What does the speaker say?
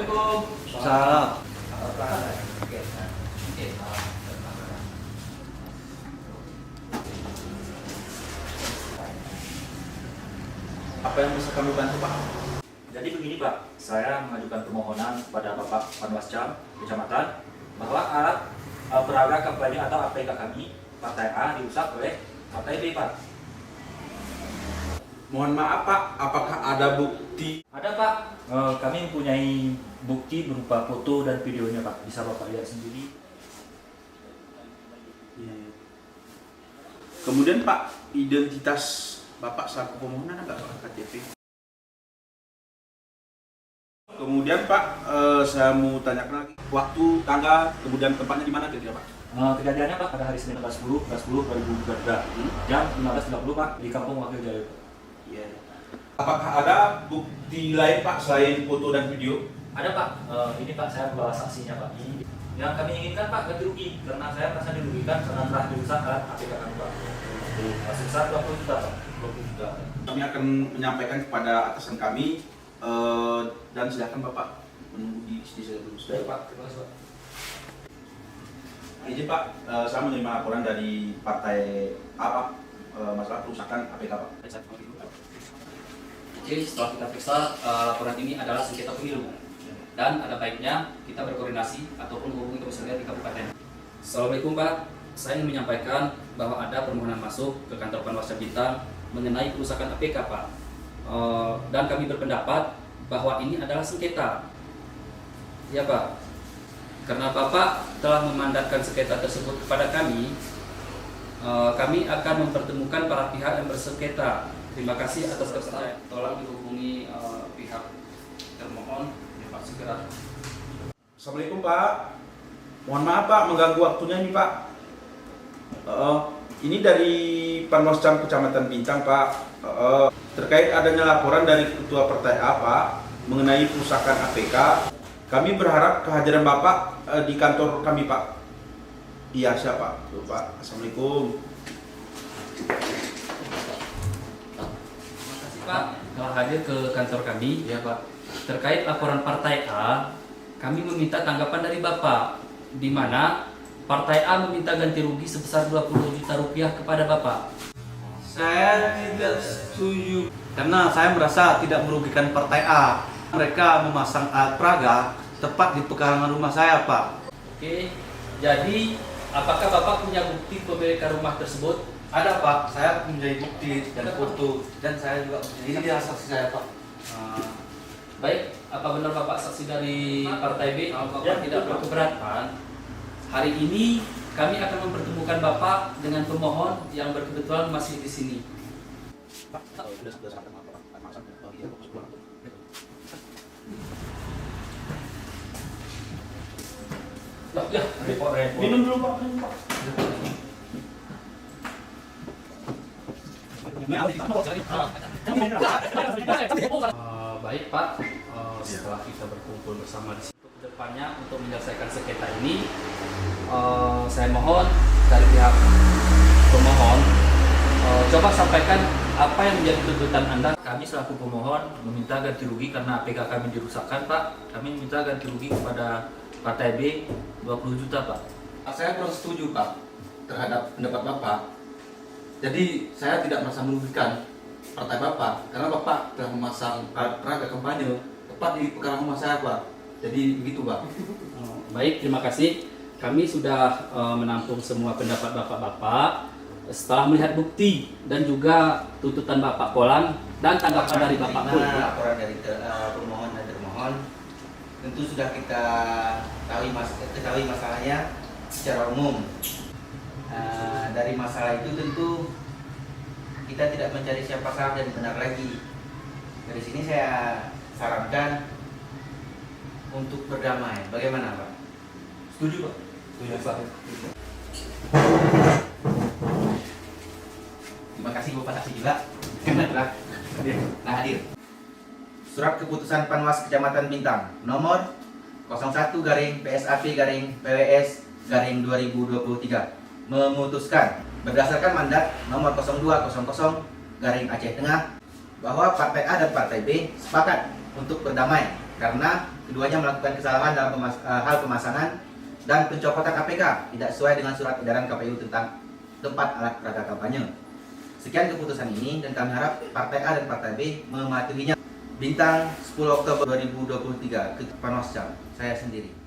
Assalamualaikum. Salam. Apa yang bisa kami bantu, Pak? Jadi begini Pak, saya mengajukan permohonan kepada Bapak Panwascam Kecamatan bahwa alat peraga kampanye atau APK kami Partai A dirusak oleh Partai B Pak. Mohon maaf, Pak. Apakah ada bukti? Ada Pak, kami mempunyai bukti berupa foto dan videonya Pak, bisa Bapak lihat sendiri. Kemudian, Pak, identitas Bapak selaku pemohon ada nggak, Pak, KTP? Kemudian, Pak, saya mau tanyakan lagi. Waktu, tanggal, kemudian tempatnya di mana kira-kira, Pak? Kejadiannya Pak pada hari Senin 10/10/2023 jam 15.30 Pak di Kampung Wakil Jaya Pak. Iya. Apakah ada bukti lain, Pak, selain foto dan video? Ada Pak, ini Pak saya membawa saksinya Pak. Yang kami inginkan Pak ganti rugi karena saya merasa dirugikan karena telah dirusak alat APK kami Pak. Sebesar 20 juta Pak. 20 juta. Kami akan menyampaikan kepada atasan kami dan silakan Bapak menunggu di sini dulu. Baik Pak, terima kasih Pak. Izin Pak, saya menerima laporan dari partai apa masalah kerusakan APK Pak. Oke, setelah kita periksa laporan ini adalah sengketa pemilu dan ada baiknya kita berkoordinasi ataupun menghubungi komisariat di kabupaten. Assalamualaikum Pak, saya ingin menyampaikan bahwa ada permohonan masuk ke kantor Panwascam Bintang mengenai kerusakan APK Pak. Dan kami berpendapat bahwa ini adalah sengketa. Ya Pak, karena Bapak telah memandatkan sengketa tersebut kepada kami akan mempertemukan para pihak yang bersengketa. Terima kasih atas kepercayaan. Tolong dihubungi pihak termohon Pak segera. Assalamualaikum Pak. Mohon maaf Pak mengganggu waktunya ini Pak. Ini dari Panwascam Kecamatan Bintang Pak. Terkait adanya laporan dari Ketua Partai A Pak mengenai kerusakan APK. Kami berharap kehadiran Bapak di kantor kami Pak. Iya siapa? Pak. Assalamualaikum. Terima kasih Pak telah hadir ke kantor kami. Iya Pak. Terkait laporan Partai A, kami meminta tanggapan dari Bapak, di mana Partai A meminta ganti rugi sebesar 20 juta rupiah kepada Bapak. Saya tidak setuju karena saya merasa tidak merugikan Partai A. Mereka memasang alat peraga tepat di pekarangan rumah saya, Pak. Oke, jadi apakah Bapak punya bukti pemilikan rumah tersebut? Ada Pak, saya mempunyai bukti dan foto dan saya juga ini dia saksi saya Pak. Baik, apa benar Bapak saksi dari Partai B? Kalau Bapak tidak berkeberatan, hari ini kami akan mempertemukan Bapak dengan pemohon yang berkebetulan masih di sini. Minum dulu Pak. Baik Pak, setelah kita berkumpul bersama di situ kedepannya untuk menyelesaikan sengketa ini, saya mohon dari pihak pemohon coba sampaikan apa yang menjadi tuntutan Anda. Kami selaku pemohon meminta ganti rugi karena APK kami dirusakkan Pak. Kami meminta ganti rugi kepada Partai B 20 juta Pak. Saya kurang setuju Pak terhadap pendapat Bapak. Jadi saya tidak merasa merugikan partai Bapak karena Bapak telah memasang alat peraga kampanye tepat di pekarangan rumah saya Pak. Jadi begitu Pak. Baik, terima kasih. Kami sudah menampung semua pendapat Bapak-Bapak. Setelah melihat bukti dan juga tuntutan Bapak Polan dan tanggapan dari Bapak Pul. Laporan dari pemohon dan termohon, tentu sudah kita ketahui masalahnya secara umum. Dari masalah itu tentu kita tidak mencari siapa salah dan benar lagi. Dari sini saya sarankan untuk berdamai. Bagaimana Pak? Setuju Pak? Setuju Pak. Terima kasih Bapak saksi juga karena telah hadir. Surat keputusan Panwas Kecamatan Bintang nomor 01-PSAP-PWS-2023 memutuskan berdasarkan mandat nomor 0200 Aceh Tengah bahwa Partai A dan Partai B sepakat untuk berdamai karena keduanya melakukan kesalahan dalam hal pemasangan dan pencopotan APK tidak sesuai dengan surat edaran KPU tentang tempat alat peraga kampanye. Sekian keputusan ini dan kami harap Partai A dan Partai B mematuhinya. Bintang 10 Oktober 2023 ke Panwascam, saya sendiri.